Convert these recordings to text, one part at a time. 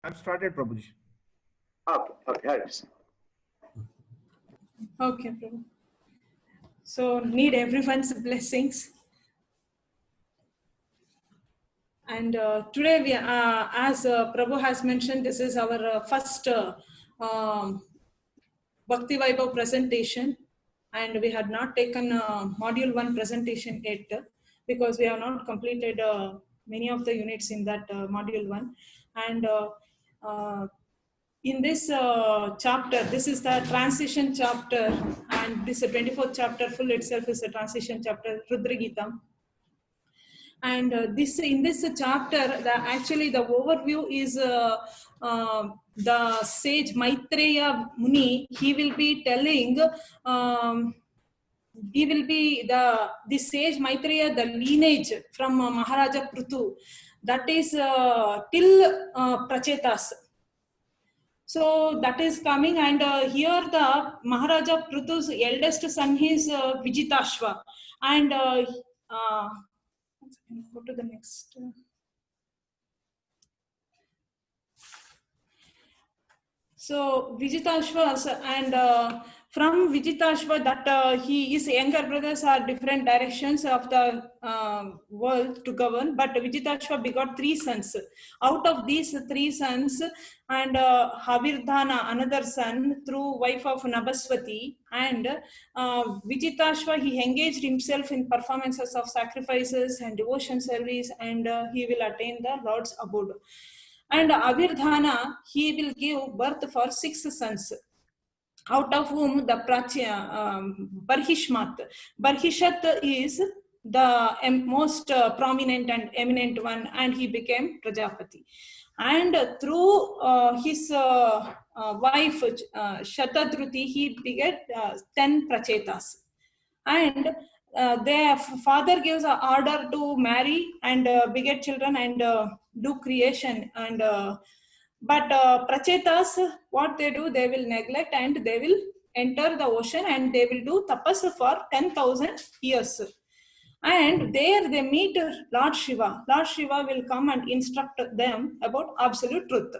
I'm started, Prabhuji. Okay, helps. Okay, Prabhu. So need everyone's blessings. And today we, as Prabhu has mentioned, this is our first Bhakti Vaibhav presentation, and we had not taken module 1 presentation yet because we have not completed many of the units in that module 1. And in this chapter, this is the transition chapter, and this 24th chapter full itself is a transition chapter, Rudra Gita. And this in this chapter, actually the overview is the sage Maitreya Muni. He will be telling, he will be the sage Maitreya, the lineage from Maharaja Prithu, that is till Prachetas. So that is coming, and here the Maharaja Prithu's eldest son is Vijitashva, and go to the next. So Vijitashva, and from Vijitashva, that his younger brothers are different directions of the world to govern, but Vijitashva begot 3 sons. Out of these 3 sons, and Havirdhana, another son, through wife of Nabaswati, and Vijitashva, he engaged himself in performances of sacrifices and devotion service, and he will attain the Lord's abode. And Avirdhana, he will give birth for 6 sons, out of whom the Barhishmat. Barhishat is the most prominent and eminent one, and he became Prajapati. And through his wife Shatadruti, he begat 10 Prachetas. And their father gives an order to marry and beget children and do creation. And but Prachetas, what they do, they will neglect and they will enter the ocean and they will do tapas for 10,000 years. And there they meet Lord Shiva. Lord Shiva will come and instruct them about absolute truth.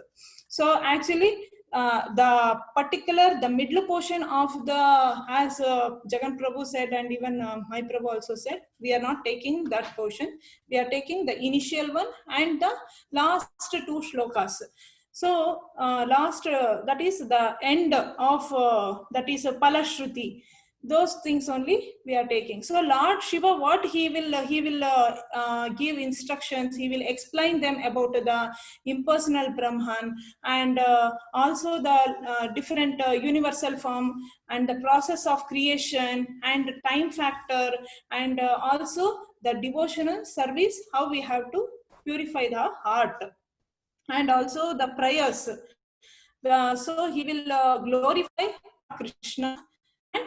So actually, the middle portion of the, as Jagan Prabhu said, and even my Prabhu also said, we are not taking that portion. We are taking the initial one and the last 2 shlokas. So that is the end of that is a Palashruti. Those things only we are taking. So Lord Shiva, what he will give instructions, he will explain them about the impersonal Brahman, and also the different universal form, and the process of creation, and time factor, and also the devotional service, how we have to purify the heart, and also the prayers. So he will glorify Krishna, and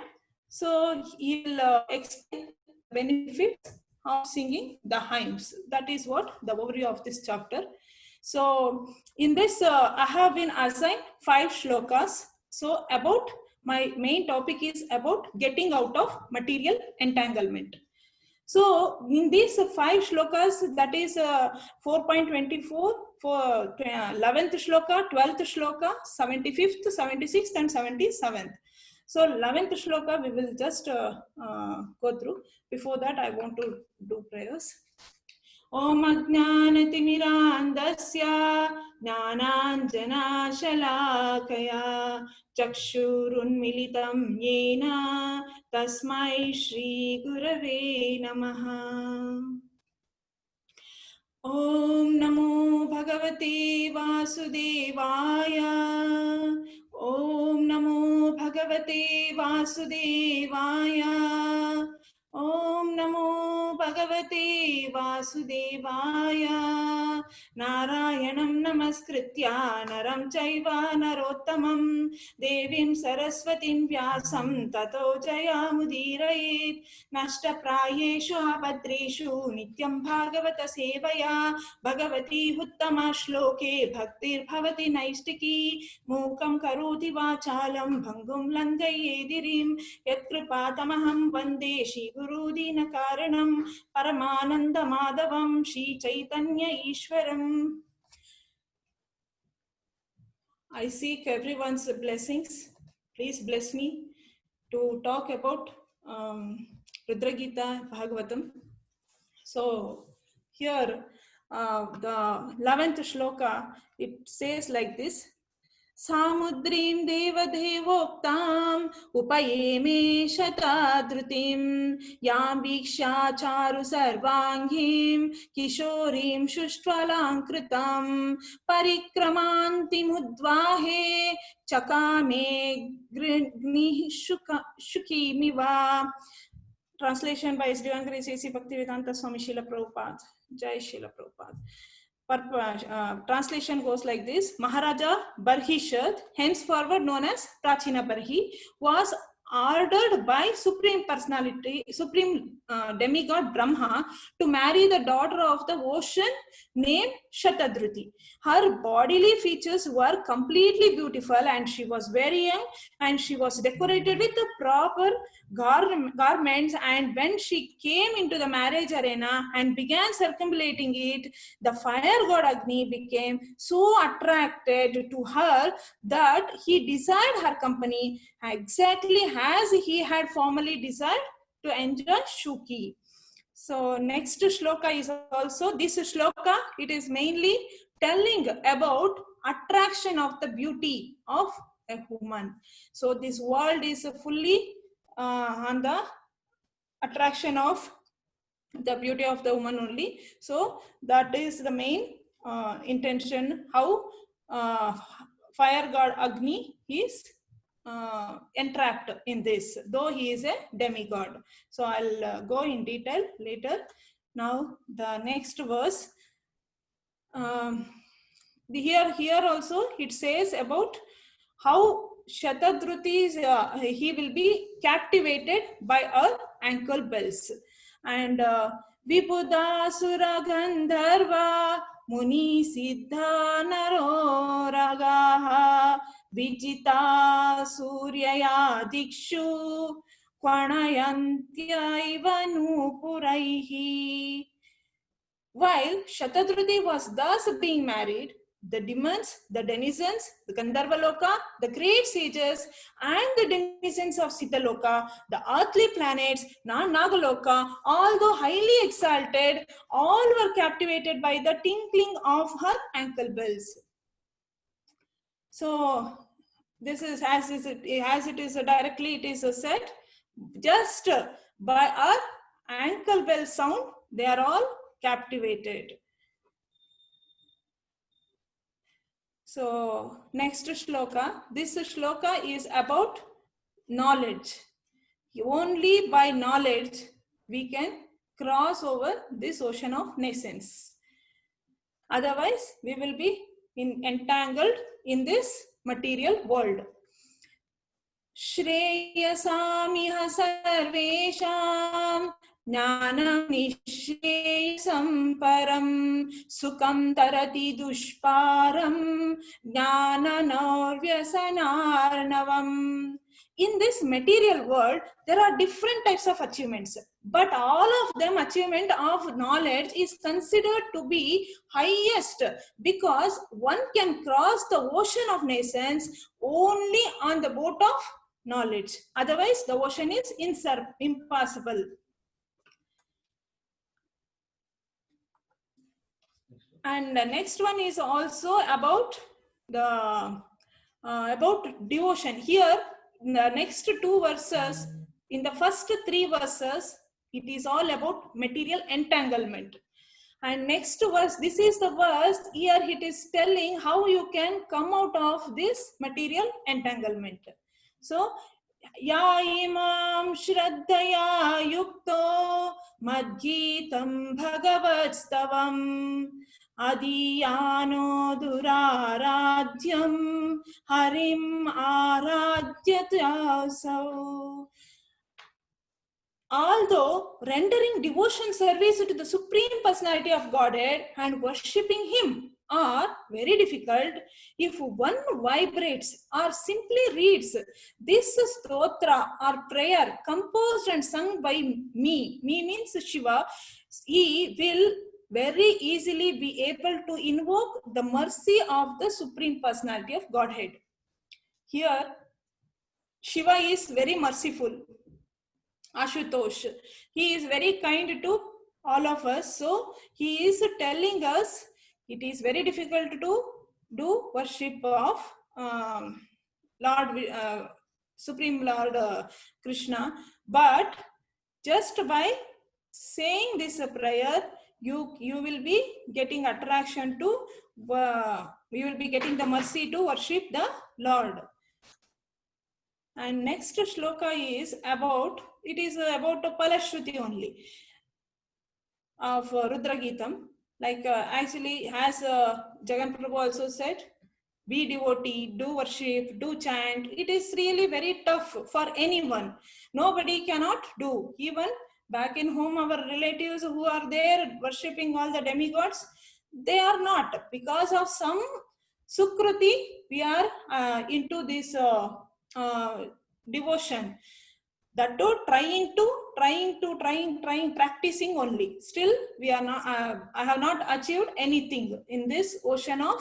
so he will explain the benefits of singing the hymns. That is what the overview of this chapter. So in this, I have been assigned 5 shlokas. So about my main topic is about getting out of material entanglement. So in these 5 shlokas, that is 4.24 for 11th shloka, 12th shloka, 75th, 76th and 77th. So 11th shloka we will just go through. Before that, I want to do prayers. Om Ajnanatimirandasya Jnananjanashalakaya Chakshurunmilitam Yena Tasmai Shri Gurave Namaha. Om Namo Bhagavate Vasudevaya. Om Namo Bhagavate Vasudevaya. Om Namo Bhagavate Vasudevaya. Narayanam Namaskritya Naram Chaiva Narottamam Devim Saraswatim Vyasam Tato Jayamudirayet Nashtaprayeshu Abhadreshu Nityam Bhagavata Sevaya Bhagavati Uttama Shloke Bhaktir Bhavati Naistiki Mukam Karoti Vachalam Bhangum Langayedirim Yatkripatamaham Vande Shri Guru Dina Karanam Paramananda Madhavam Shri Chaitanya Ishwaram. I seek everyone's blessings. Please bless me to talk about Rudra Gita Bhagavatam. So here, the 11th shloka, it says like this. सामुद्रीं देवदेवोक्ताम् उपयेमे शताद्रुतिं यां वीक्षा चारु सर्वाङ्गीं किशोरीं शुष्वलाङ्कृतं परिक्रमान्तिमुद्वाहे चकामे गृह्णीः शुकीमिव. Translation by Sri C.C. Bhaktivedanta Swami Srila Prabhupada. Jai Srila Prabhupada. Translation goes like this. Maharaja Barhishad, henceforward known as Prachina Barhi, was ordered by Supreme Demigod Brahma to marry the daughter of the ocean named Shatadruti. Her bodily features were completely beautiful and she was very young and she was decorated with the proper garments, and when she came into the marriage arena and began circumambulating it, the fire god Agni became so attracted to her that he desired her company exactly as he had formerly desired to enjoy Shuki. So next shloka is also this shloka. It is mainly telling about attraction of the beauty of a woman. So this world is fully on the attraction of the beauty of the woman only. So that is the main intention, how fire god Agni is entrapped in this, though he is a demigod. So I'll go in detail later. Now the next verse, here also it says about how Shatadruti he will be captivated by our ankle bells. And Vibhuda Sura Gandharva Muni Siddha Naro Ragaha Vijita Suryaya Dikshu Kvanayantya Nupuraihi. While Shatadruti was thus being married, the demons, the denizens, the Gandharvaloka, the great sages, and the denizens of Siddhaloka, the earthly planets, Nagaloka, although highly exalted, all were captivated by the tinkling of her ankle bells. So this is as it is directly it is said, just by our ankle bell sound, they are all captivated. So next shloka, this shloka is about knowledge. Only by knowledge we can cross over this ocean of nascence. Otherwise we will be entangled in this material world. Shreyasamiha sarvesham Jnanam nishresam param Sukham tarati dushparam Jnananarvyasanarnavam. In this material world, there are different types of achievements, but all of them achievement of knowledge is considered to be highest, because one can cross the ocean of nascence only on the boat of knowledge. Otherwise, the ocean is impassable. And the next one is also about the about devotion. Here, in the next two verses, in the first three verses, it is all about material entanglement. And next verse, this is the verse, here it is telling how you can come out of this material entanglement. So, Ya imam shraddhaya yukto madgitam bhagavadstavam adiyano duraradyam harim aradyatyasav. Although rendering devotion service to the Supreme Personality of Godhead and worshipping Him are very difficult, if one vibrates or simply reads this stotra or prayer composed and sung by me means Shiva, he will very easily be able to invoke the mercy of the Supreme Personality of Godhead. Here, Shiva is very merciful. Ashutosh, he is very kind to all of us. So he is telling us it is very difficult to do worship of Lord, Supreme Lord Krishna, but just by saying this prayer, you will be getting attraction to, you will be getting the mercy to worship the Lord. And next shloka is about, it is about Palashruti only of Rudra Geetam. Like actually, as Jagan Prabhu also said, be devotee, do worship, do chant. It is really very tough for anyone. Nobody cannot do. Even back in home, our relatives who are there worshipping all the demigods, they are not. Because of some Sukruti, we are into this devotion. That too, trying, practicing only. Still, we are not. I have not achieved anything in this ocean of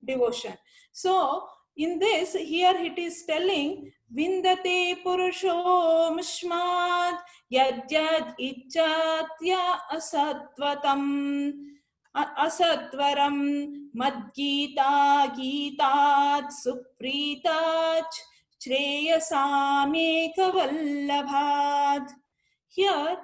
devotion. So, in this, here it is telling, Vindate Purusho Mishmat Yajjad Ichatya Asatvatam Asatvaram Madgita Gitat Supritat Shreyasamekavallabhat. Here,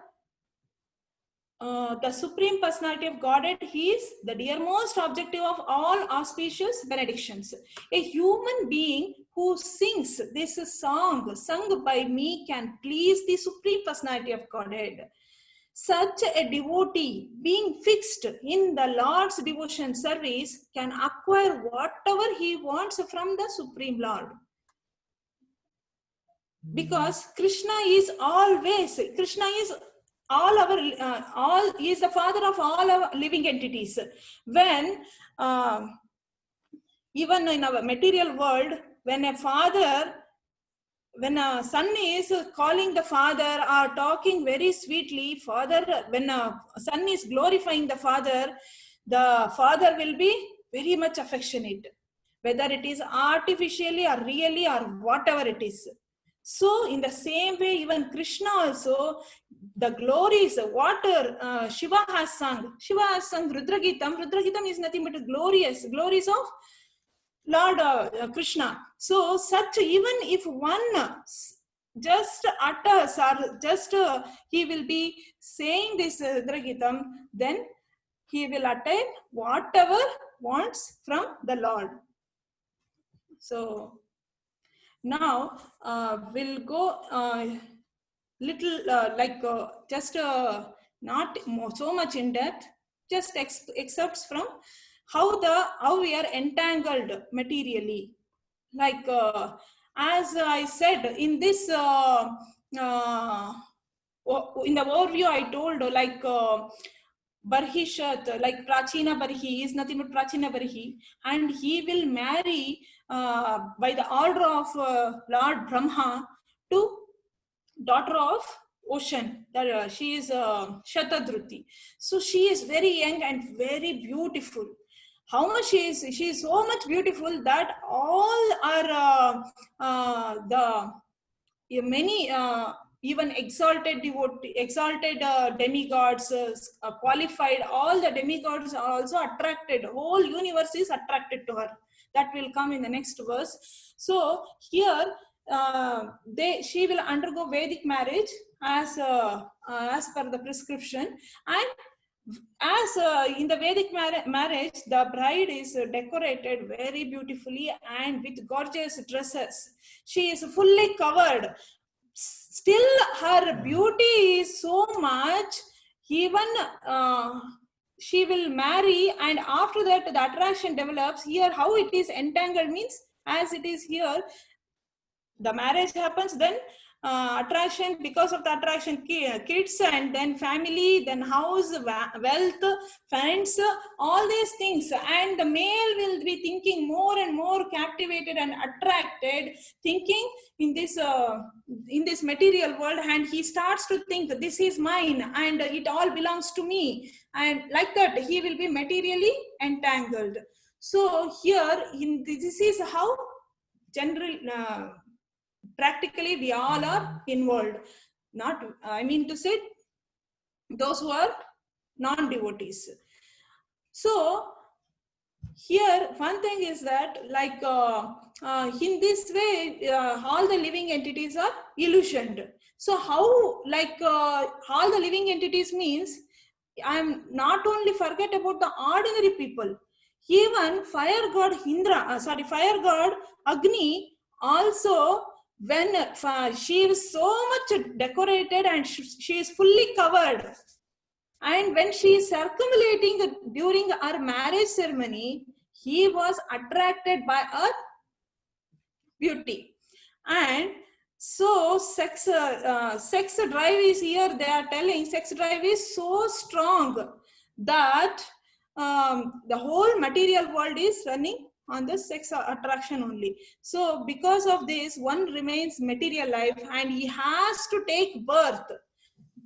the Supreme Personality of Godhead, he is the dearmost objective of all auspicious benedictions. A human being who sings this song sung by me can please the Supreme Personality of Godhead. Such a devotee, being fixed in the Lord's devotion service, can acquire whatever he wants from the Supreme Lord. Because Krishna is always, Krishna is all our, he is the father of all our living entities. When, even in our material world, when a father, when a son is calling the father or talking very sweetly, father, when a son is glorifying the father will be very much affectionate, whether it is artificially or really or whatever it is. So in the same way, even Krishna also, the glories, what Shiva has sung Rudra Geetam. Rudra Geetam is nothing but glories of Lord Krishna. So such, even if one just utters or just he will be saying this Rudra Geetam, then he will attain whatever wants from the Lord. So now we'll go little just not so much in depth, just excerpts from how we are entangled materially. Like as I said in this in the overview, I told like Barhishat, like Prachina Barhi is nothing but Prachina Barhi, and he will marry by the order of Lord Brahma to daughter of ocean. That she is Shatadruti. So she is very young and very beautiful. How much she is so much beautiful that all are many even exalted demigods qualified. All the demigods are also attracted. Whole universe is attracted to her. That will come in the next verse. So here she will undergo Vedic marriage as per the prescription, and as in the Vedic marriage, the bride is decorated very beautifully and with gorgeous dresses. She is fully covered. Still, her beauty is so much, even she will marry, and after that the attraction develops. Here how it is entangled means, as it is here, the marriage happens, then attraction, because of the attraction, kids, and then family, then house, wealth, friends, all these things, and the male will be thinking more and more captivated and attracted, thinking in this material world, and he starts to think this is mine and it all belongs to me, and like that he will be materially entangled. So here this is how general practically we all are involved. Not, I mean to say, those who are non-devotees. So here one thing is that, like in this way all the living entities are illusioned. So how, like all the living entities means, I'm not only forget about the ordinary people, even fire god fire god Agni also, when she is so much decorated and she is fully covered, and when she is circumambulating during her marriage ceremony, he was attracted by her beauty. And so sex drive is here, they are telling sex drive is so strong that the whole material world is running on the sex attraction only. So because of this, one remains material life and he has to take birth,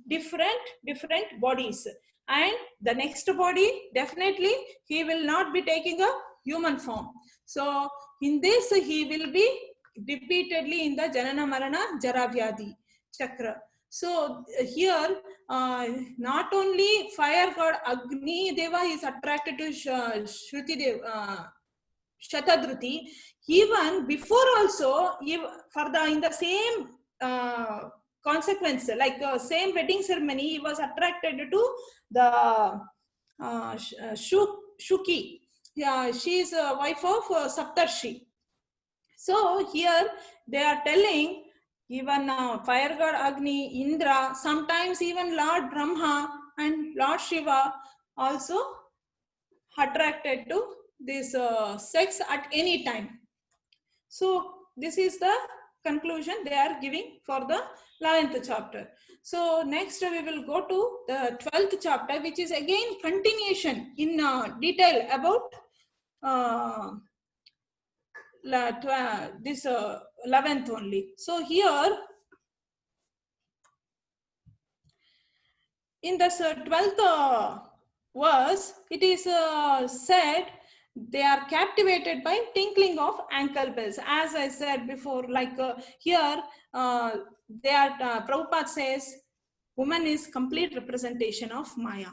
different bodies, and the next body definitely he will not be taking a human form. So in this he will be repeatedly in the Janana Marana Jara Vyadhi chakra. So here not only fire god Agni Deva is attracted to Shruti Deva, Shatadruti, even before also, for the in the same consequence, like same wedding ceremony, he was attracted to the Shuki. Yeah, she is a wife of Saptarshi. So here they are telling even fire god Agni, Indra, sometimes even Lord Brahma and Lord Shiva also attracted to this sex at any time. So this is the conclusion they are giving for the 11th chapter. So next we will go to the 12th chapter, which is again continuation in detail about this 11th only. So here in this 12th verse, it is said they are captivated by tinkling of ankle bells. As I said before, like here they are, Prabhupada says, woman is complete representation of Maya.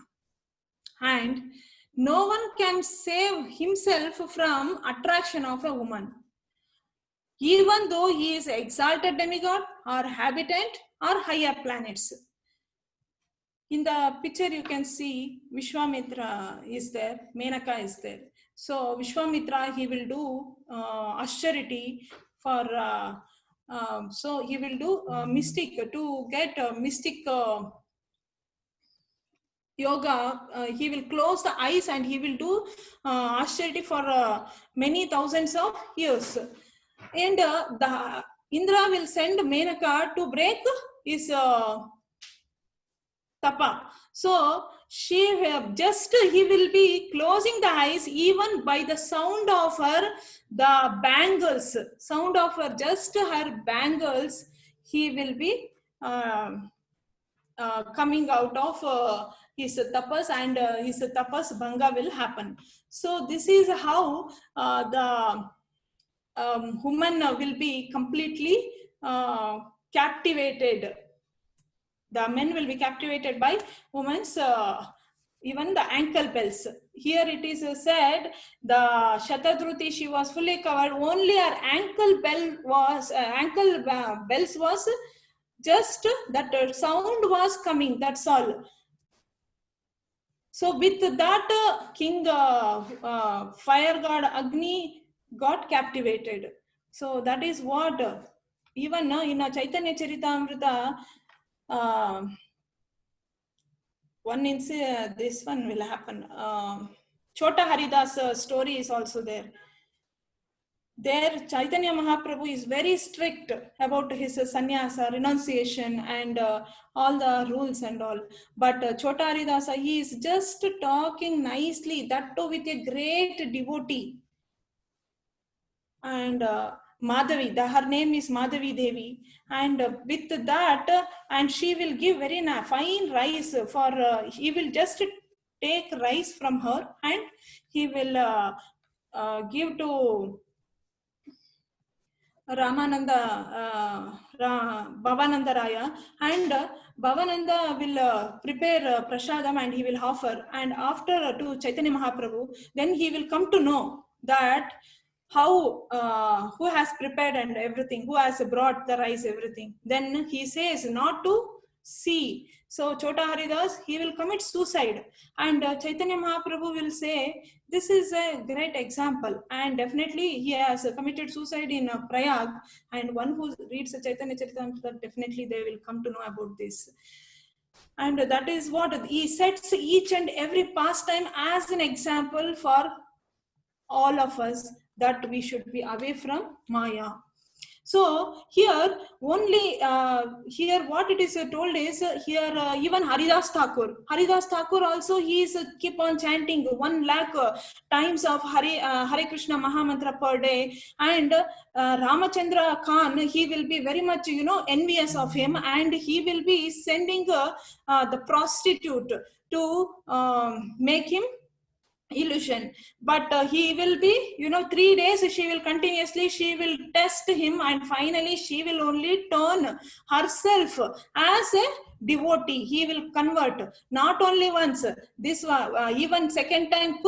And no one can save himself from attraction of a woman. Even though he is exalted demigod or habitant or higher planets. In the picture, you can see Vishwamitra is there, Menaka is there. So Vishwamitra, he will do austerity for, so he will do mystic, to get mystic yoga. He will close the eyes and he will do austerity for many thousands of years. And the Indra will send Menaka to break his tapa. So he will be closing the eyes, even by the sound of the bangles, sound of just her bangles, he will be coming out of his tapas, and his tapas bhanga will happen. So this is how the woman will be completely captivated. The men will be captivated by women's even the ankle bells. Here it is said the Shatadruti, she was fully covered. Only her ankle bell was bells was just that sound was coming. That's all. So with that, King fire god Agni got captivated. So that is what even in a Chaitanya Charitamrita. This one will happen. Chota Haridas story is also there. there Chaitanya Mahaprabhu is very strict about his sannyasa, renunciation, and all the rules and all. But Chota Haridasa, he is just talking nicely, that too with a great devotee. And Madhavi, her name is Madhavi Devi, and with that, and she will give very fine rice for, he will just take rice from her and he will give to Ramananda, Bhavananda Raya, and Bhavananda will prepare prasadam and he will offer. And after to Chaitanya Mahaprabhu, then he will come to know that how, who has prepared and everything, who has brought the rice, everything. Then he says not to see. So Chota Haridas, he will commit suicide. And Chaitanya Mahaprabhu will say, this is a great example. And definitely he has committed suicide in Prayag. And one who reads Chaitanya Charitamrita, definitely they will come to know about this. And that is what he sets each and every pastime as an example for all of us, that we should be away from Maya. So here only here what it is told is here even Haridas Thakur also, he is keep on chanting 1 lakh times of Hare Krishna Mahamantra per day, and Ramachandra Khan, he will be very much envious of him, and he will be sending the prostitute to make him illusion. But he will be 3 days she will continuously, she will test him, and finally she will only turn herself as a devotee. He will convert not only once, this even second time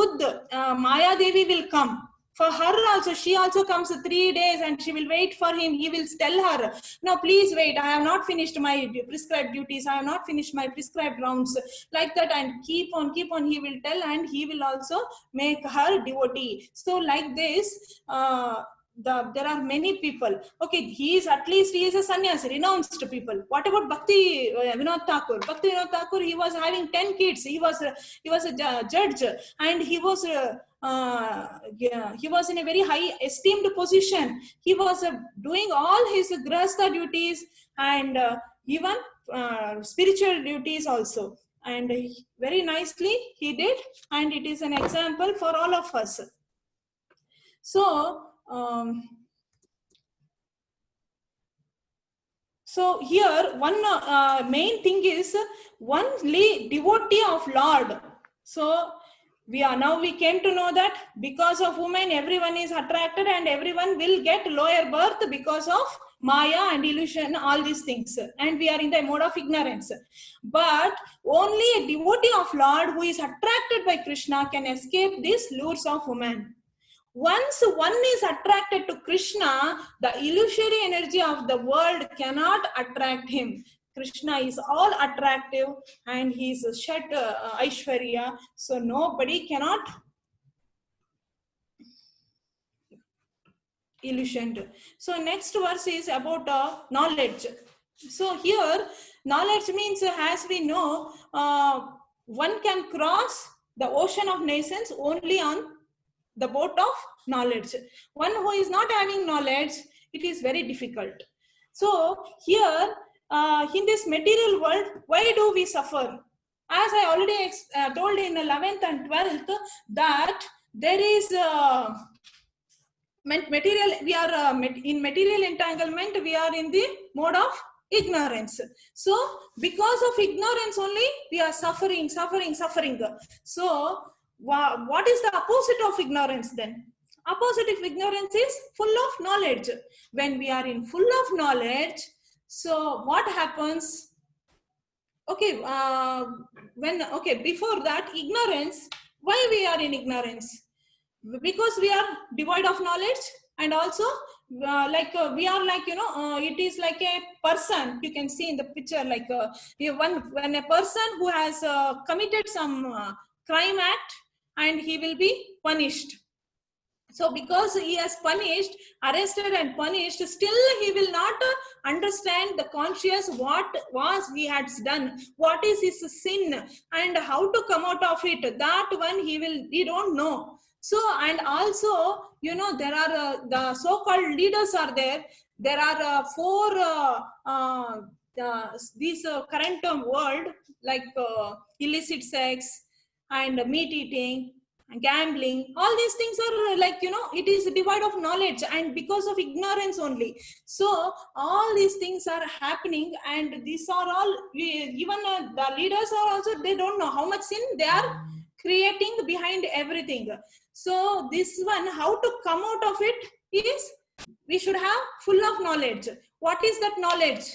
Maya Devi will come for her also. She also comes 3 days and she will wait for him. He will tell her, no, please wait, I have not finished my prescribed duties, I have not finished my prescribed rounds, like that, and keep on he will tell, and he will also make her devotee. So like this, there are many people. Okay, he is a sannyasi, renounced people. What about Bhakti Vinod Thakur? Bhakti Vinod Thakur, he was having 10 kids. He was a judge, and he was he was in a very high esteemed position. He was doing all his grahastha duties and even spiritual duties also. And very nicely he did, and it is an example for all of us. So so here one main thing is only devotee of Lord. So we came to know that because of women everyone is attracted, and everyone will get lower birth because of Maya and illusion, all these things, and we are in the mode of ignorance. But only a devotee of Lord who is attracted by Krishna can escape these lures of women. Once one is attracted to Krishna, the illusory energy of the world cannot attract him. Krishna is all attractive, and he is Shat Aishwarya, so nobody cannot illusioned. So next verse is about knowledge. So here knowledge means, as we know, one can cross the ocean of nations only on the boat of knowledge. One who is not having knowledge, it is very difficult. So here in this material world, why do we suffer? As I already told in 11th and 12th, that there is material, we are in material entanglement, we are in the mode of ignorance. So because of ignorance only we are suffering. So what is the opposite of ignorance then? Opposite of ignorance is full of knowledge. When we are in full of knowledge, so what happens? Okay, before that, ignorance, why we are in ignorance? Because we are devoid of knowledge, and also we are like it is like a person. You can see in the picture, like when a person who has committed some crime act, and he will be punished. So because he has arrested and punished, still he will not understand the conscious what was he had done, what is his sin, and how to come out of it. That one he don't know. So, and also, you know, there are the so-called leaders are there. There are four these current world, like illicit sex and meat eating, gambling. All these things are like, you know, it is devoid of knowledge and because of ignorance only. So all these things are happening, and these are all even the leaders are also, they don't know how much sin they are creating behind everything. So this one, how to come out of it is, we should have full of knowledge. What is that knowledge?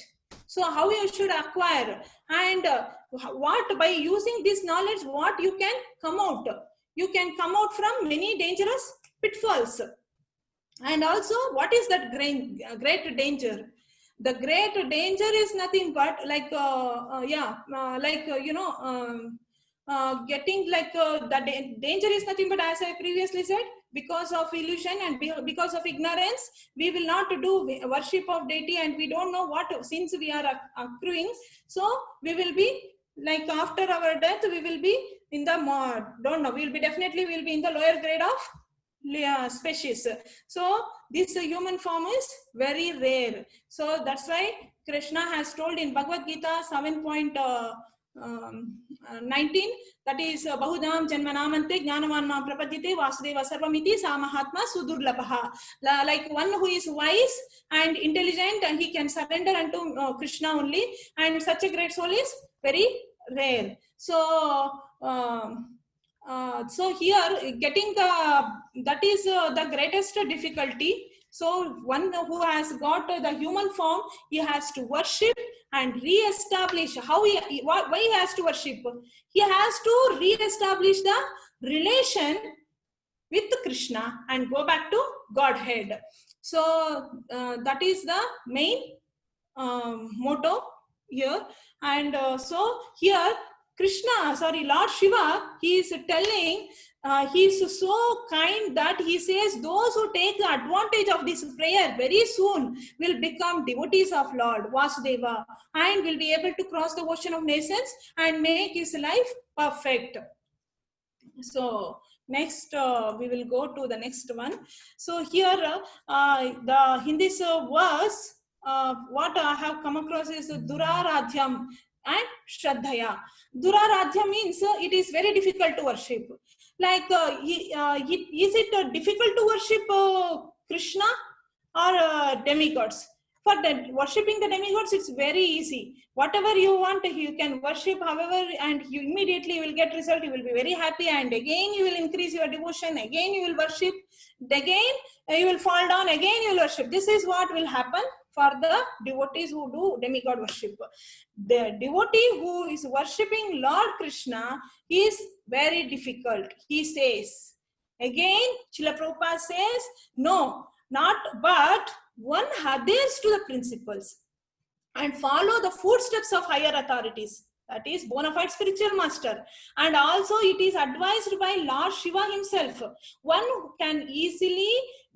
So how you should acquire, and what, by using this knowledge, what you can come out? You can come out from many dangerous pitfalls. And also, what is that great danger? The great danger is nothing but like getting like the danger is nothing but, as I previously said, because of illusion and because of ignorance, we will not do worship of deity, and we don't know what sins we are accruing. So we will be like, after our death, we will be in the don't know, we will be definitely, we will be in the lower grade of species. So this human form is very rare. So that's why Krishna has told in Bhagavad Gita 7.19, that is Bahudam Janmanamante Jnanavan Mam Prapadyate Vasudeva Sarvamiti Sa Mahatma Sudurlabha. Like one who is wise and intelligent, and he can surrender unto Krishna only, and such a great soul is very rare. So so here, getting that is the greatest difficulty. So one who has got the human form, he has to worship and re-establish how why he has to worship. He has to re-establish the relation with Krishna and go back to Godhead. So that is the main motto here. And so here Lord Shiva, he is telling, he is so kind that he says those who take the advantage of this prayer very soon will become devotees of Lord Vasudeva and will be able to cross the ocean of nations and make his life perfect. So next, we will go to the next one. So here, in this verse, what I have come across is Duraradhyam and Shraddhaya. Duraradhya means it is very difficult to worship. Like, is it difficult to worship Krishna or demigods? For worshipping the demigods, it's very easy. Whatever you want, you can worship however, and you immediately will get result. You will be very happy, and again you will increase your devotion. Again you will worship. Again you will fall down. Again you will worship. This is what will happen for the devotees who do demigod worship. The devotee who is worshipping Lord Krishna is very difficult. He says again. Srila Prabhupada says no, not but one adheres to the principles and follow the footsteps of higher authorities, that is bona fide spiritual master, and also it is advised by Lord Shiva himself. One can easily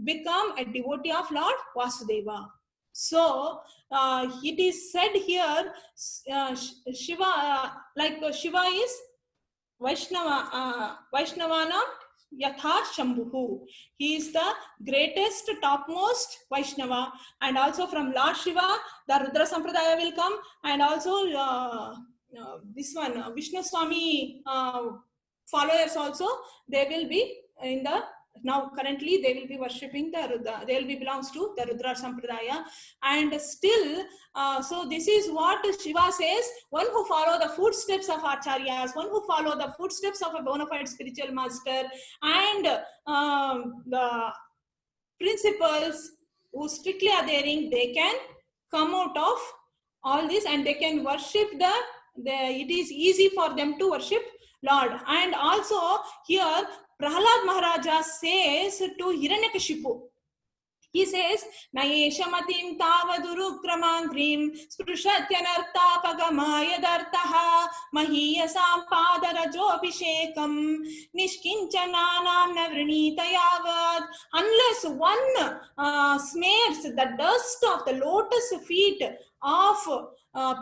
become a devotee of Lord Vasudeva. So it is said here, Shiva, Shiva is Vaishnavana Yatha Shambhu. He is the greatest, topmost Vaishnava. And also from Lord Shiva, the Rudra Sampradaya will come. And also this one, Vishnu Swami followers also, they will be in the, now currently they will be worshipping the Rudra, they will be belongs to the Rudra Sampradaya. And still, so this is what Shiva says, one who follow the footsteps of Acharyas, one who follow the footsteps of a bona fide spiritual master, and the principles who strictly adhering, they can come out of all this and they can worship it is easy for them to worship Lord. And also here Prahlad Maharaja says to Hiranyakashipu, he says, Nayeshamatim tavadurukramangrim sprushatyanartapagamaya mahiyasam padarajobhishekam nishkinchananam navrinitayavad. Unless one smears the dust of the lotus feet of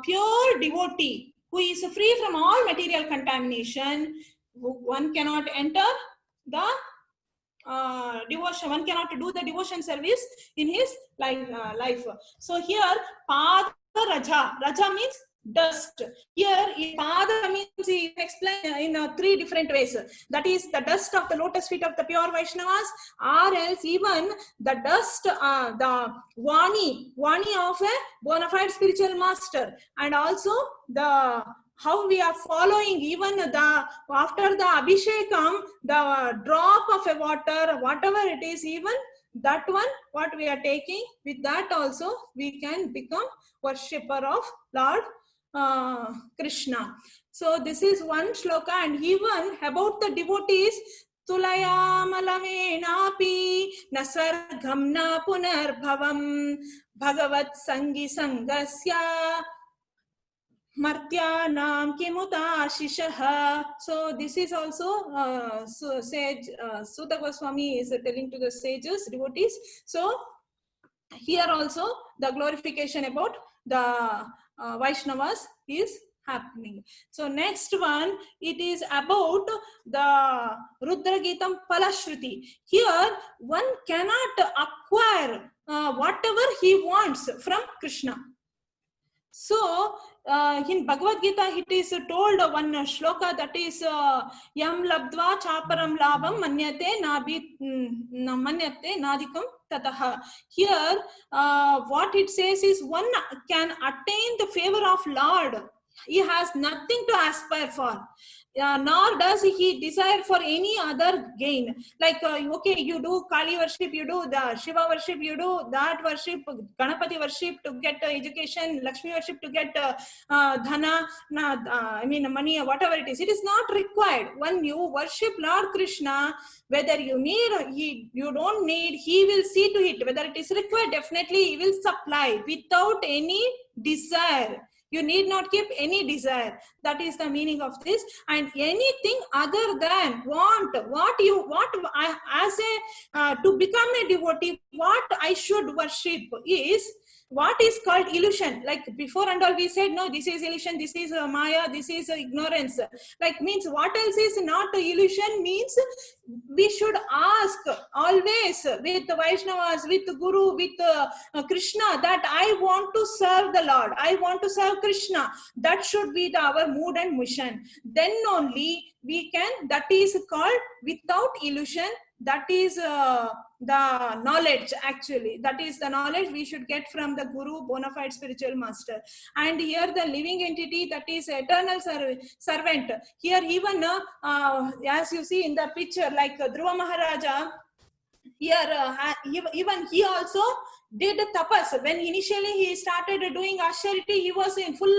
pure devotee who is free from all material contamination, one cannot enter the devotion. One cannot do the devotion service in his life. So here, Pada Raja. Raja means dust. Here, Pada means he explained in 3 different ways. That is the dust of the lotus feet of the pure Vaishnavas, or else even the dust, the Vani of a bona fide spiritual master, and also the how we are following even the after the abhishekam, the drop of a water, whatever it is, even that one what we are taking, with that also we can become worshipper of Lord Krishna. So this is one shloka, and even about the devotees, tulaya malavenapi nasargam na punarbhavam bhagavat sangi sangasya Martyanam kimutashishaha. So this is also sage Suta Goswami is telling to the sages, devotees. So here also the glorification about the Vaishnavas is happening. So next one, it is about the Rudra Geetam Palashruti. Here one cannot acquire whatever he wants from Krishna. So in Bhagavad Gita it is told one shloka, that is yam labdva chaparam labam manyate nadikam tataha. Here what it says is one can attain the favor of Lord. He has nothing to aspire for. Nor does he desire for any other gain. Like, okay, you do Kali worship, you do the Shiva worship, you do that worship, Ganapati worship to get education, Lakshmi worship to get dhana, money, whatever it is. It is not required. When you worship Lord Krishna, whether you need, you don't need, he will see to it. Whether it is required, definitely he will supply without any desire. You need not keep any desire. That is the meaning of this. And anything other than to become a devotee, what I should worship is what is called illusion. Like before and all we said, no, this is illusion, this is Maya, this is ignorance. Like means what else is not illusion, means we should ask always with the Vaishnavas, with the Guru, with Krishna, that I want to serve the Lord, I want to serve Krishna. That should be our mood and mission. Then only we can, that is called without illusion. That is the knowledge, actually. That is the knowledge we should get from the Guru, bona fide spiritual master. And here the living entity, that is eternal servant. Here even, as you see in the picture, like Dhruva Maharaja, here even he also did tapas. When initially he started doing austerity, he was in full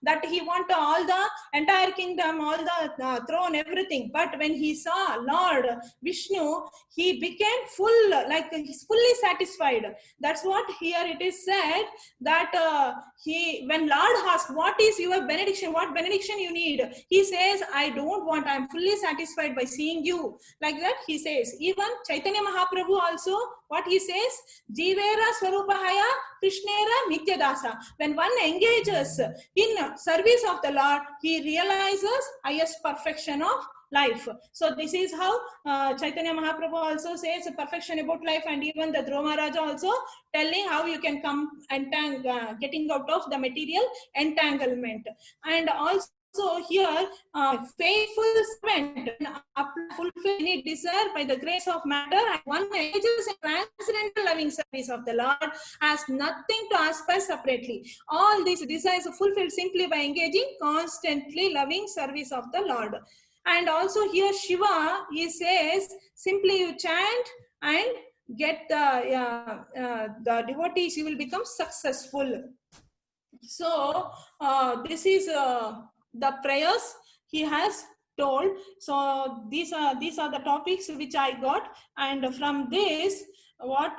that he wanted all the entire kingdom, all the throne, everything. But when he saw Lord Vishnu, he became full, like he's fully satisfied. That's what here it is said, that when Lord asked, what is your benediction, what benediction you need, he says, I don't want, I'm fully satisfied by seeing you. Like that he says. Even Chaitanya Mahaprabhu also, what he says, Jivera Swarupahaya Krishnera Nityadasa. When one engages in service of the Lord, he realizes highest perfection of life. So this is how Chaitanya Mahaprabhu also says perfection about life, and even the Dhruva Maharaja also telling how you can come and getting out of the material entanglement. And also here, faithful servant fulfill any desire by the grace of matter, and one engages in transcendental loving service of the Lord, has nothing to aspire separately. All these desires are fulfilled simply by engaging constantly loving service of the Lord. And also here Shiva, he says, simply you chant and get the devotees, you will become successful. So this is the prayers he has told. So these are the topics which I got, and from this, what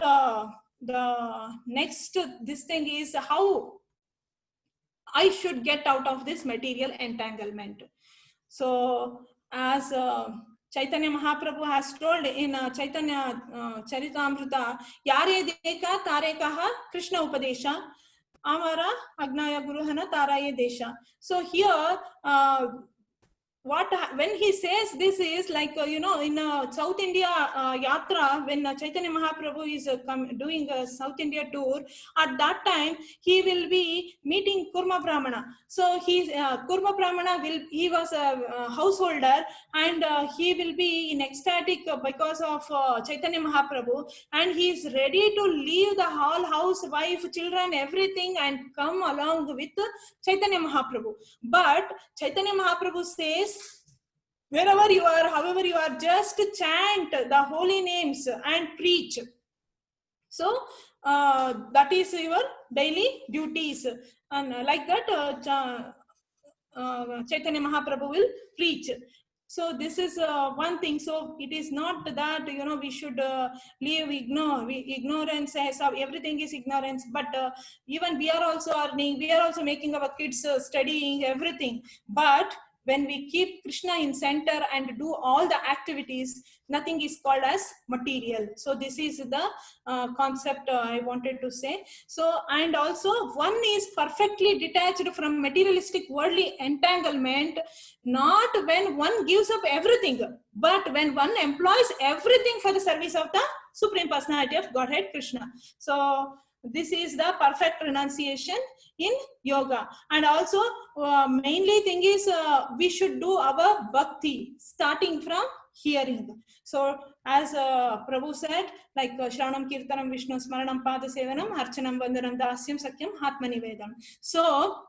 the next this thing is how I should get out of this material entanglement. So as Chaitanya Mahaprabhu has told in Chaitanya Charitamrita, Yare Deka Tare Kaha Krishna Upadesha Amara Agnaya Guruhana Taraye Desha. So here when he says this is like, in South India Yatra, when Chaitanya Mahaprabhu is doing a South India tour, at that time he will be meeting Kurma Brahmana. So Kurma Brahmana he was a householder, and he will be in ecstatic because of Chaitanya Mahaprabhu, and he is ready to leave the whole house, wife, children, everything, and come along with Chaitanya Mahaprabhu. But Chaitanya Mahaprabhu says, wherever you are, however you are, just chant the holy names and preach. So that is your daily duties. And like that, Chaitanya Mahaprabhu will preach. So this is one thing. So it is not that we should ignorance as everything is ignorance, but even we are also earning, we are also making our kids studying everything. But when we keep Krishna in center and do all the activities, nothing is called as material. So this is the concept I wanted to say. So, and also one is perfectly detached from materialistic worldly entanglement, not when one gives up everything, but when one employs everything for the service of the Supreme Personality of Godhead, Krishna. So this is the perfect renunciation in yoga. And also mainly thing is we should do our bhakti starting from hearing. So as Prabhu said, like Shravanam Kirtanam Vishnu Smaranam Pada Sevanam Archanam Vandanam Dasyam Sakyam Atmani Vedam. So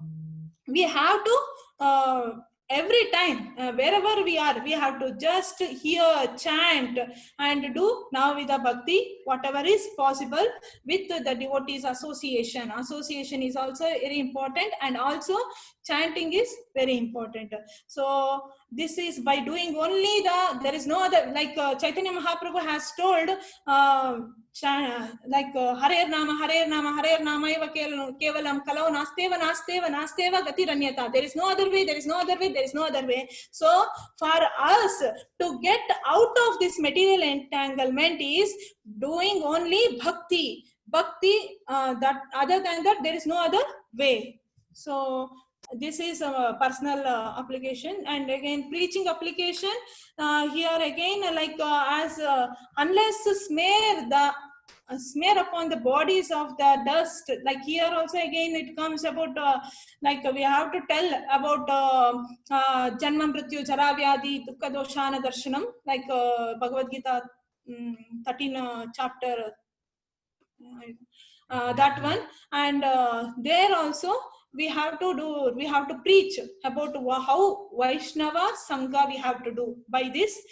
we have to every time wherever we are, we have to just hear, chant, and do Navavida Bhakti, whatever is possible with the devotees association. Association is also very important, and also chanting is very important. So this is by doing only there is no other, like Chaitanya Mahaprabhu has told like Hare Nama eva kevalam kalau nasteva gati ranyata. There is no other way, there is no other way, there is no other way. So for us to get out of this material entanglement is doing only bhakti. That other than that there is no other way. So this is a personal application. And again, preaching application, here again, like as unless smear upon the bodies of the dust, like here also again it comes about like we have to tell about Janma Mrityu Jara Vyadhi Dukkha Doshana Darshanam, like Bhagavad Gita 13 chapter, that one. And there also we have to preach about how Vaishnava Sangha we have to do by this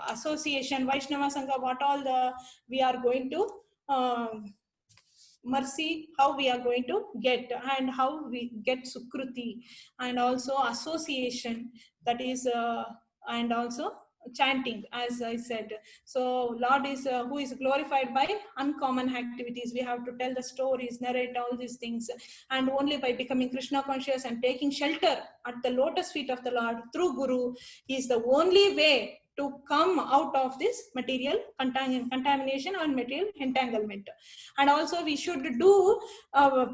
association. Vaishnava Sangha, what all we are going to mercy, how we are going to get, and how we get Sukruti, and also association, that is and also chanting, as I said. So Lord is who is glorified by uncommon activities. We have to tell the stories, narrate all these things, and only by becoming Krishna conscious and taking shelter at the lotus feet of the Lord through Guru is the only way to come out of this material contamination or material entanglement. And also we should do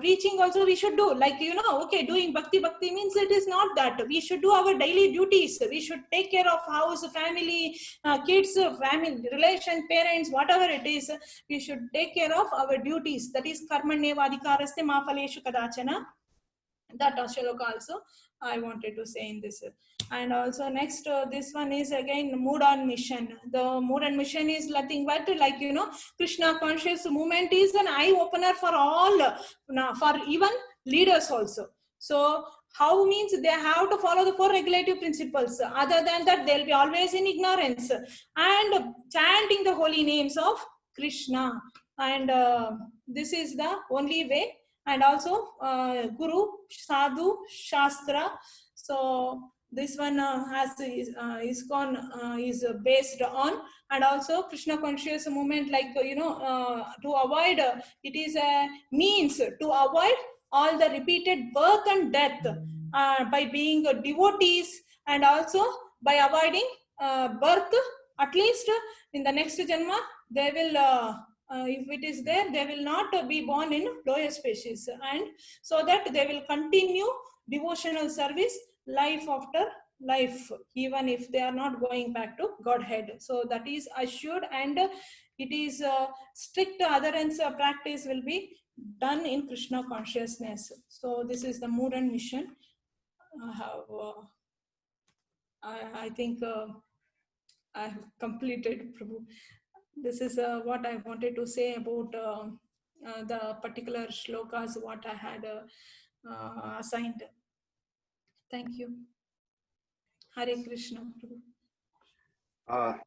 preaching also, we should do, like okay, doing bhakti means it is not that we should do our daily duties. We should take care of house, family, kids, family, relation, parents, whatever it is, we should take care of our duties. That is karmanyeva adhikaraste ma phaleshu kadachana. That shloka also I wanted to say in this. And also next, this one is again mood on mission. The mood and mission is nothing but like Krishna conscious movement is an eye opener for all, for even leaders also. So how means they have to follow the 4 regulative principles. Other than that, they'll be always in ignorance. And chanting the holy names of Krishna, and this is the only way. And also Guru, Sadhu, Shastra. So this one has ISKCON is based on. And also Krishna conscious movement, like to avoid it is a means to avoid all the repeated birth and death by being devotees, and also by avoiding birth. At least in the next janma they will if it is there, they will not be born in lower species, and so that they will continue devotional service life after life, even if they are not going back to Godhead. So that is assured, and it is strict adherence practice will be done in Krishna consciousness. So this is the mood and mission. I have, I think I have completed, Prabhu. This is what I wanted to say about the particular shlokas what I had assigned. Thank you. Hare Krishna, Prabhu.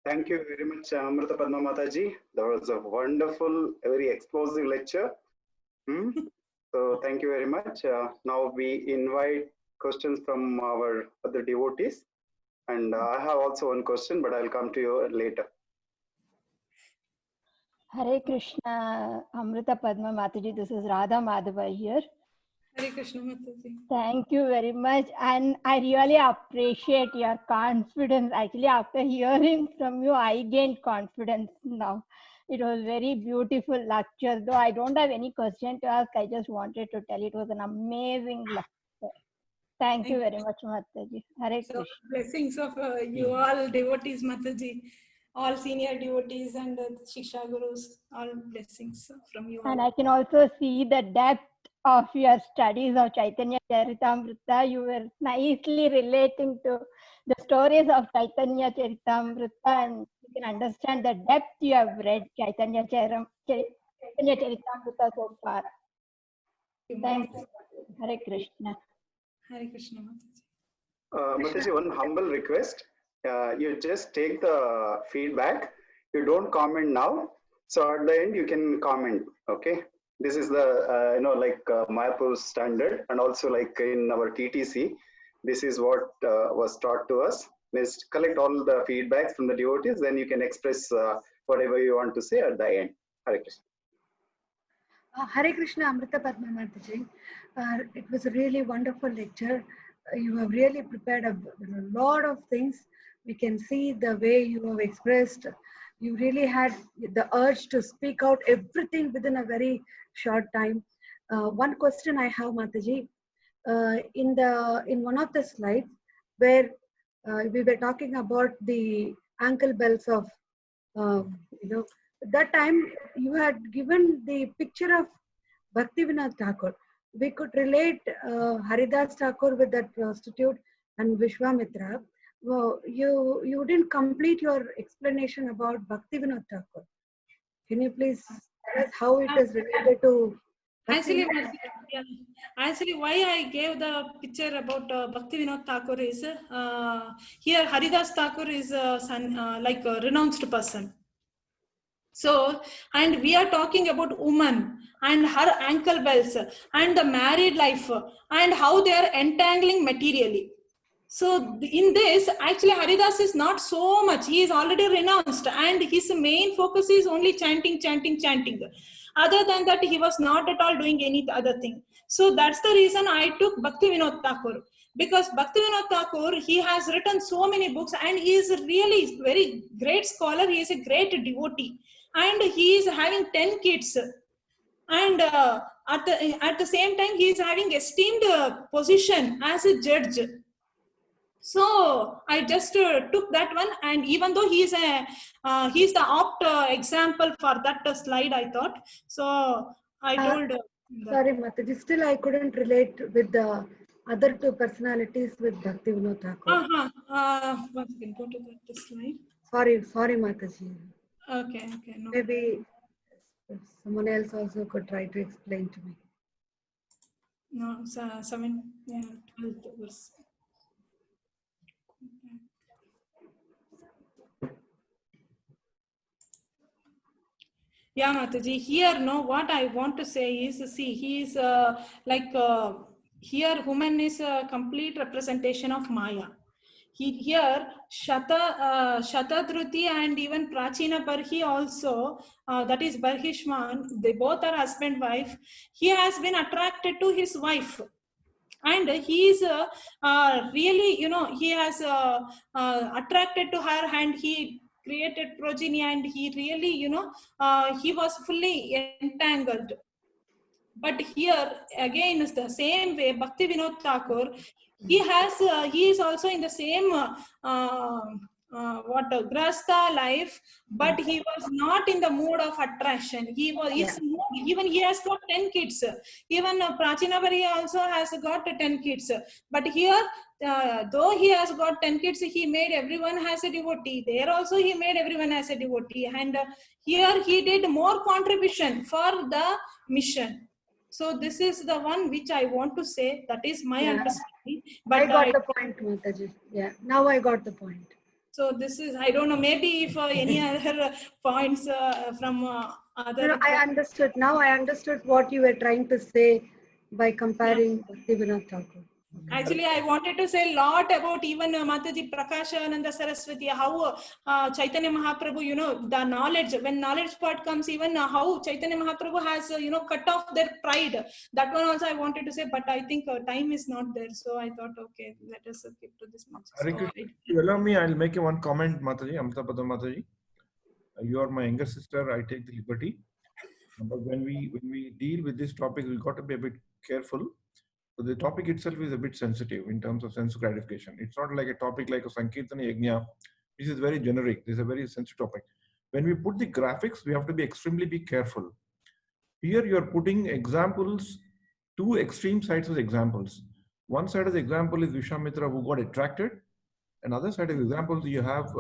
Thank you very much, Amrita Padma Mataji. That was a wonderful, very explosive lecture. So thank you very much. Now we invite questions from our other devotees. And I have also one question, but I'll come to you later. Hare Krishna, Amrita Padma Mataji. This is Radha Madhava here. Hare Krishna, Mataji. Thank you very much. And I really appreciate your confidence. Actually, after hearing from you, I gained confidence now. It was very beautiful lecture. Though I don't have any question to ask, I just wanted to tell it was an amazing lecture. Thank you very much, Mataji. Hare So Krishna. blessings of you all devotees, Mataji, all senior devotees and Shiksha Gurus, all blessings from you all. And I can also see the depth of your studies of Chaitanya Charitamrita. You were nicely relating to the stories of Chaitanya Charitamrita, and you can understand the depth you have read Chaitanya Charitamrita so far. Thank you. Hare Krishna. Hare Krishna, Mataji. Mataji, one humble request. You just take the feedback. You don't comment now. So at the end, you can comment. Okay. This is the, Mayapur's standard, and also like in our TTC, this is what was taught to us. Let's collect all the feedbacks from the devotees, then you can express whatever you want to say at the end. Hare Krishna. Hare Krishna, Amrita Padma Mataji. It was a really wonderful lecture. You have really prepared a lot of things. We can see the way you have expressed. You really had the urge to speak out everything within a very short time. One question I have, Mataji, in one of the slides where we were talking about the ankle bells of, that time you had given the picture of Bhaktivinoda Thakur. We could relate Haridas Thakur with that prostitute and Vishwamitra. Well, you didn't complete your explanation about Bhaktivinoda Thakur. Can you please tell us how it is related to Actually, why I gave the picture about Bhaktivinoda Thakur is here Haridas Thakur is like a renounced person. So, and we are talking about woman and her ankle bells and the married life and how they are entangling materially. So in this, actually Haridas is not so much. He is already renounced and his main focus is only chanting. Other than that, he was not at all doing any other thing. So that's the reason I took Bhaktivinoda Thakur. Because Bhaktivinoda Thakur, he has written so many books and he is really very great scholar. He is a great devotee. And he is having 10 kids. And at the same time, he is having esteemed position as a judge. So I just took that one, and even though he's the opt example for that slide, I thought. So I told. Sorry, Mataji. Still, I couldn't relate with the other two personalities with Bhaktivinoda Thakur. Once again, go to that slide. Sorry, Mataji. Okay. No. Maybe someone else also could try to explain to me. No, 12th verse. Yeah, Mataji, here, no, what I want to say is, see, he is here, woman is a complete representation of Maya. Here, Shatadruti and even Prachina Barhi also, that is Barhishman, they both are husband-wife. He has been attracted to his wife. And he is really, he has attracted to her and he created progeny and he really, he was fully entangled. But here, again, is the same way, Bhaktivinoda Thakur, He is also in the same grasta life, but he was not in the mood of attraction. He was even he has got 10 kids. Even Prachinavari also has got 10 kids. But here, though he has got 10 kids, he made everyone as a devotee. There also he made everyone as a devotee. And here he did more contribution for the mission. So this is the one which I want to say. That is my understanding. But I got the point, Mataji. Yeah, now I got the point. so this is, I don't know, maybe if any other points from other. No, I understood. Now I understood what you were trying to say by comparing Bhaktivinoda Thakur. Actually, I wanted to say a lot about even Mataji Prakashananda Saraswati, how Chaitanya Mahaprabhu, you know, the knowledge, when knowledge part comes, even how Chaitanya Mahaprabhu has, you know, cut off their pride. That one also I wanted to say, but I think time is not there. So I thought, okay, let us keep to this much. Hare Krishna, if you allow me, I'll make one comment, Mataji, Amritapada Mataji. You are my younger sister, I take the liberty. But when we deal with this topic, we've got to be a bit careful. So the topic itself is a bit sensitive in terms of sense gratification. It's not like a topic like a Sankirtana Yajna. This is very generic. This is a very sensitive topic. When we put the graphics, we have to be extremely careful. Here you are putting examples, two extreme sides of examples. One side of the example is Vishwamitra who got attracted. Another side of the examples you have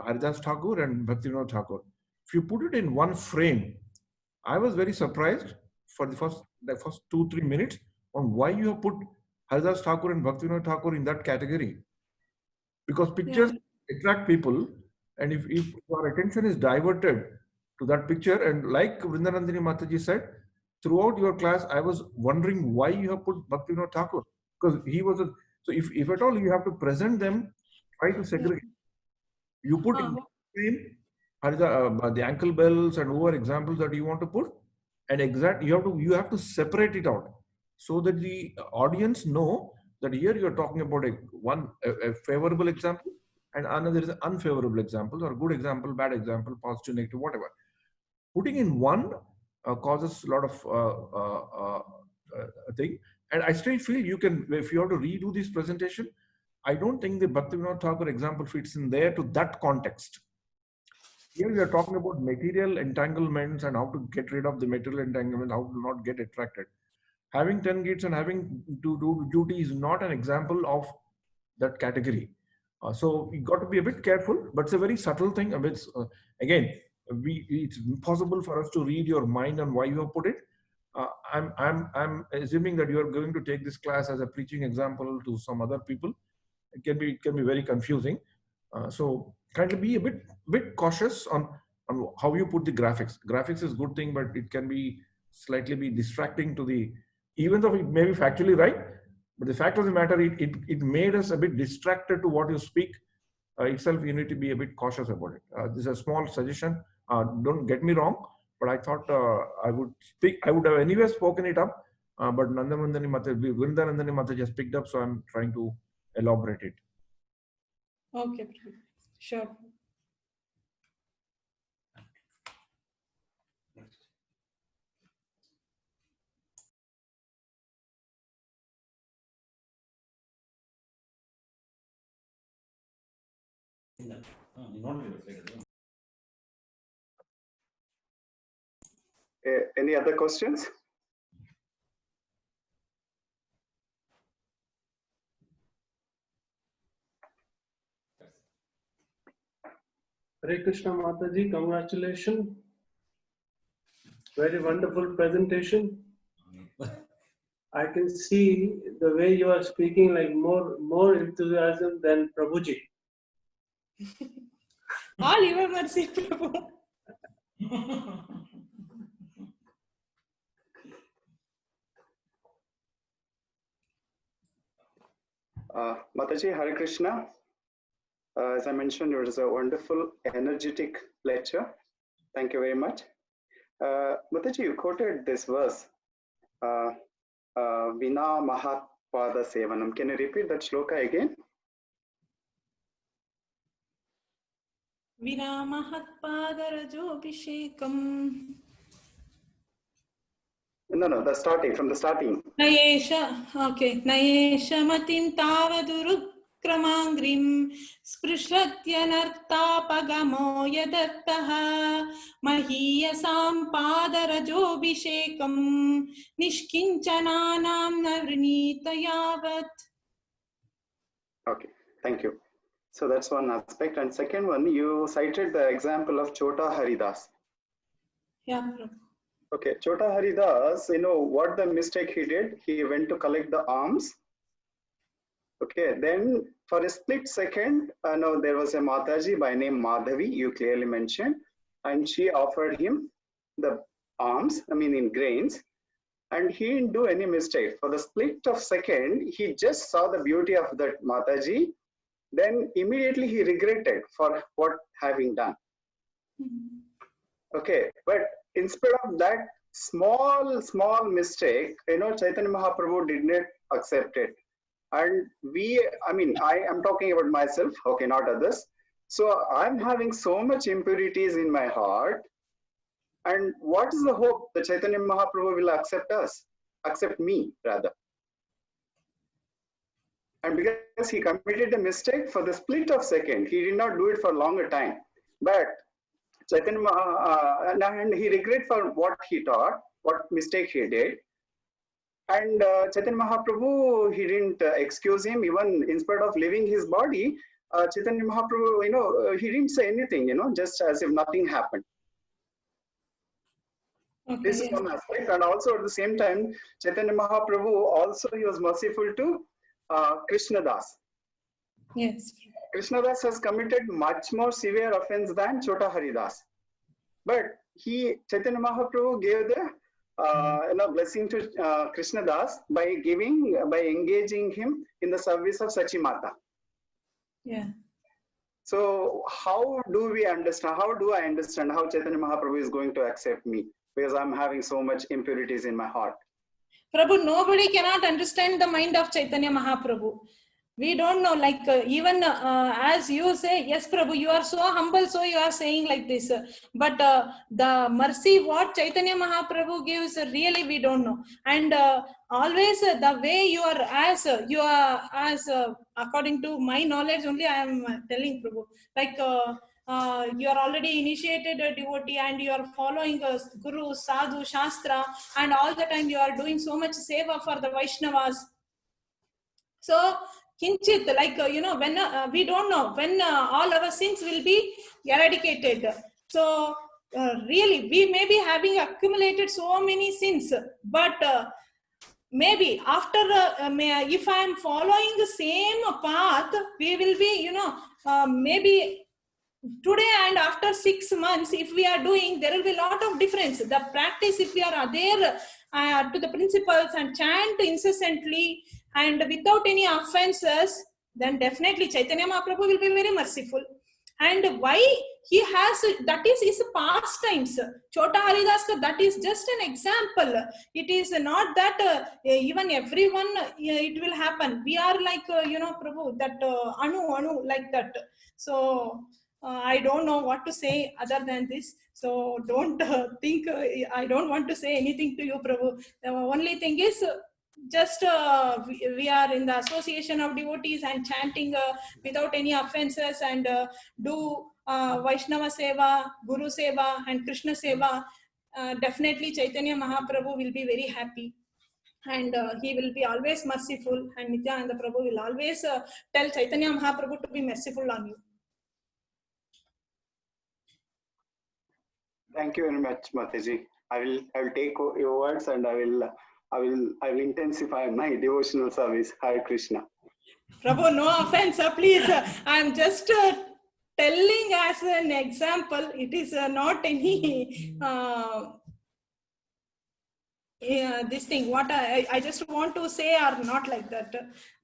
Haridas Thakur and Bhaktivinoda Thakur. If you put it in one frame, I was very surprised for the first 2-3 minutes on why you have put Haridas Thakur and Bhaktivinoda Thakur in that category. Because pictures attract people, and if your attention is diverted to that picture, and like Vrindanandini Mataji said, throughout your class, I was wondering why you have put Bhaktivinoda Thakur, because he was a, so if at all you have to present them, try to segregate. You put in frame the ankle bells and over examples that you want to put, and you have to separate it out so that the audience know that here you are talking about a favorable example and another is an unfavorable example or good example, bad example, positive, negative, whatever. Putting in one causes a lot of thing, and I still feel you can, if you have to redo this presentation, I don't think the Bhaktivinoda Thakur example fits in there to that context. Here we are talking about material entanglements and how to get rid of the material entanglement, how to not get attracted. Having 10 kids and having to do duty is not an example of that category. So we got to be a bit careful, but it's a very subtle thing. Again, it's impossible for us to read your mind on why you have put it. I'm assuming that you are going to take this class as a preaching example to some other people. It can be very confusing. So kindly be a bit cautious on how you put the graphics. Graphics is a good thing, but it can be slightly distracting to the, even though it may be factually right, but the fact of the matter, it made us a bit distracted to what you speak. Itself, you need to be a bit cautious about it. This is a small suggestion. Don't get me wrong, but I thought I would have anyway spoken it up, but Vrindanandini Mataji just picked up, so I'm trying to elaborate it. Okay, sure. Any other questions? Hare Krishna Mataji, congratulations. Very wonderful presentation. I can see the way you are speaking, like more enthusiasm than Prabhuji. All your mercy, Prabhu. Mataji, Hare Krishna. As I mentioned, it was a wonderful, energetic lecture. Thank you very much. Mataji, you quoted this verse, Vina Mahatpada Sevanam. Can you repeat that shloka again? Vina Mahatpada Rajobhishekam. No, the starting, from the starting. Nayesha matim tavadurukramangrim sprishatyanartapagamo yadattaha mahiyasam padarajobhishekam nishkinchananam navrinita yavat. Okay, thank you. So that's one aspect. And second one, you cited the example of Chota Haridas. Yeah, Prabhu. Okay, Chota Haridas, you know what the mistake he did? He went to collect the alms. Okay, then for a split second, no, there was a Mataji by name Madhavi, you clearly mentioned, and she offered him the alms, I mean in grains, and he didn't do any mistake. For the split of second, he just saw the beauty of that Mataji, then immediately he regretted for what having done. Okay, but instead of that small mistake, you know, Chaitanya Mahaprabhu did not accept it. And I am talking about myself, okay, not others. So I'm having so much impurities in my heart. And what is the hope that Chaitanya Mahaprabhu will accept me rather? And because he committed a mistake for the split of second, he did not do it for longer time. But Chaitanya, and he regret for what he taught, what mistake he did. And Chaitanya Mahaprabhu, he didn't excuse him, even in spite of leaving his body. Chaitanya Mahaprabhu, you know, he didn't say anything, you know, just as if nothing happened. Okay, This is one aspect. And also at the same time, Chaitanya Mahaprabhu also, he was merciful to Krishna Das. Yes. Krishna Das has committed much more severe offense than Chota Haridas. But Chaitanya Mahaprabhu gave the blessing to Krishna Das by engaging him in the service of Sachimata. Yeah. So how do I understand how Chaitanya Mahaprabhu is going to accept me? Because I'm having so much impurities in my heart. Prabhu, nobody cannot understand the mind of Chaitanya Mahaprabhu. We don't know, like even as you say, yes, Prabhu, you are so humble, so you are saying like this. But the mercy what Chaitanya Mahaprabhu gives, really we don't know. And always the way you are as according to my knowledge only, I am telling Prabhu, like you are already initiated a devotee and you are following Guru, Sadhu, Shastra, and all the time you are doing so much seva for the Vaishnavas. So, kinchit, like, when we don't know when all our sins will be eradicated. So, really, we may be having accumulated so many sins, but maybe after, if I am following the same path, we will be, maybe today and after 6 months, if we are doing, there will be a lot of difference. The practice, if we are there to the principles and chant incessantly and without any offenses, then definitely Chaitanya Mahaprabhu will be very merciful. And why he has, that is his pastimes. Chota Haridas, that is just an example. It is not that even everyone, it will happen. We are like, Prabhu, that anu, like that. So, I don't know what to say other than this. So don't think I don't want to say anything to you, Prabhu. The only thing is just we are in the association of devotees and chanting without any offenses and do Vaishnava Seva, Guru Seva and Krishna Seva. Definitely Chaitanya Mahaprabhu will be very happy. And he will be always merciful, and Nityananda Prabhu will always tell Chaitanya Mahaprabhu to be merciful on you. Thank you very much, Mataji. I will take your words and I will intensify my devotional service. Hare Krishna. Prabhu, no offense, please. I am just telling as an example. It is not any this thing. What I just want to say are not like that.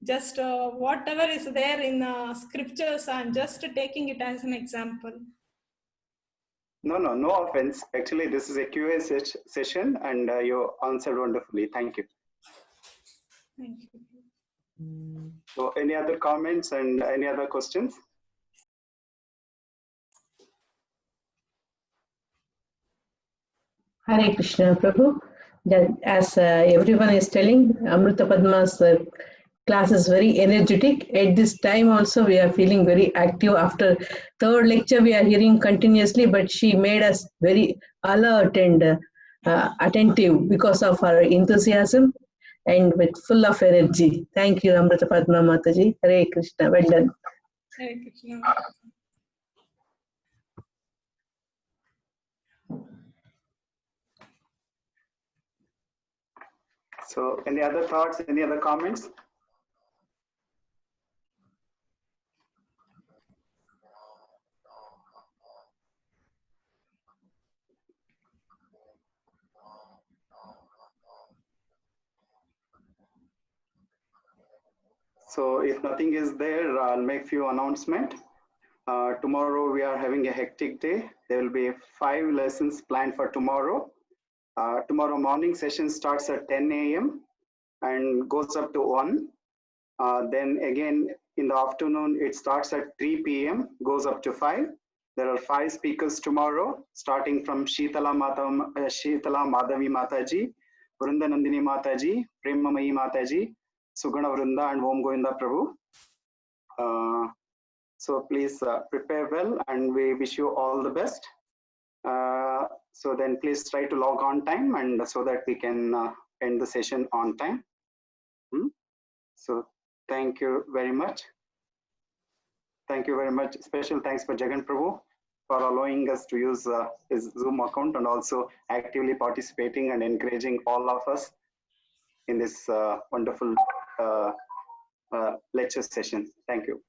Just whatever is there in scriptures, I am just taking it as an example. No offense. Actually, this is a QA session and you answered wonderfully. Thank you. Thank you. So any other comments and any other questions? Hare Krishna, Prabhu. As everyone is telling, Amrita Padma's class is very energetic. At this time also we are feeling very active. After third lecture we are hearing continuously, but she made us very alert and attentive because of her enthusiasm and with full of energy. Thank you, Amrita Padma Mataji. Hare Krishna. Well done. Hare Krishna. So any other thoughts, any other comments? So if nothing is there, I'll make few announcement. Tomorrow we are having a hectic day. There will be 5 lessons planned for tomorrow. Tomorrow morning session starts at 10 a.m. and goes up to 1. Then again in the afternoon, it starts at 3 p.m., goes up to 5. There are 5 speakers tomorrow, starting from Sheetala Madhavi Mataji, Vrunda Nandini Mataji, Premamayi Mataji, Sugana Vrunda, and Om Govinda Prabhu. So please prepare well, and we wish you all the best. So then please try to log on time, and so that we can end the session on time. So thank you very much. Thank you very much. Special thanks for Jagan Prabhu for allowing us to use his Zoom account and also actively participating and encouraging all of us in this wonderful lecture session. Thank you.